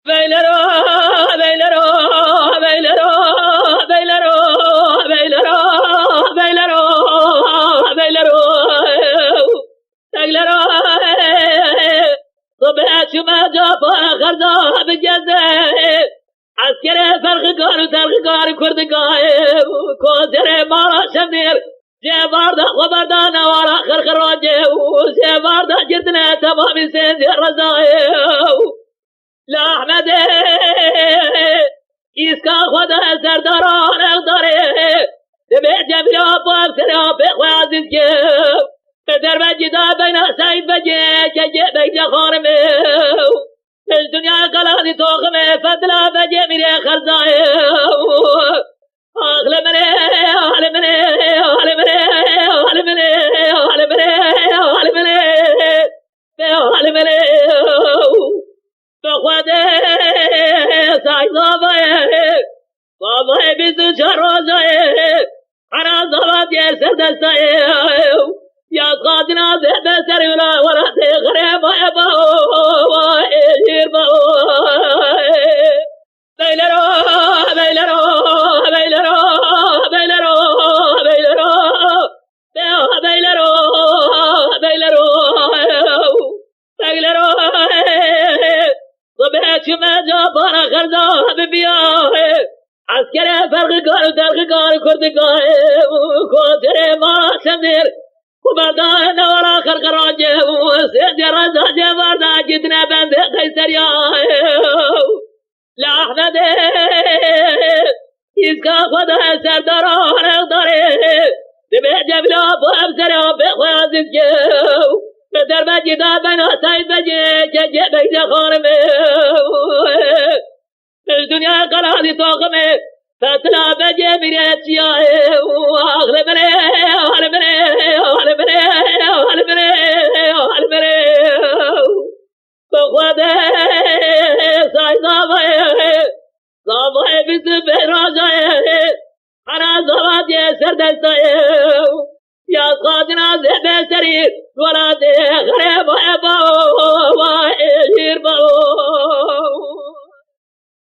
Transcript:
ویلرو ویلرو ویلرو ویلرو ویلرو ویلرو ویلرو ویلرو صبح شما جا آخر ذا بجزه عسكر فرقگار و ترقگار کردگاه کوزر مارا شمدیر جباردا خبردا نوارا خرخراجه جباردا جدنا تمام سند رضاه لا احمد اسکا خدا سرداران اقداره به جبرا باب سرا به خوازید که در مجدا بین سعید بجه جه بجه خارمه الدنيا قلادي توخمه فضلا بجه میره خرزائه آخل منه آخل منه آخل منه آخل منه آخل منه آخل منه آخل منه بخواده سعید بابای 24 روزه انا زباد یه سردسته یا قادنا زهده سری ولا تغره با ویر با بیلرو بیلرو بیلرو بیلرو بیلرو بیلرو بیلرو بیلرو صبح شما جا بارا خرزا ببیا عسكر فرقگار و ترقگار کردگاه کوزر مارا شمدیر خبردار نورا خرخراجه سید رضا جباردا جتنا بند قیصریا لا احمد اسکا خدا سرداران اقداره به جبلا باب سرا به خوازید که در مجدا بنا سعید بجه جه بجه خارمه الدنيا قلادي توقمه فاتلا بجه میره چیاه آخر منه آخر منه آخر منه آخر منه آخر منه بخواده سای زابای بیز بهراجه انا زباد یه سردسته یا قادنا زبه سری ولا ده غریب با ویر با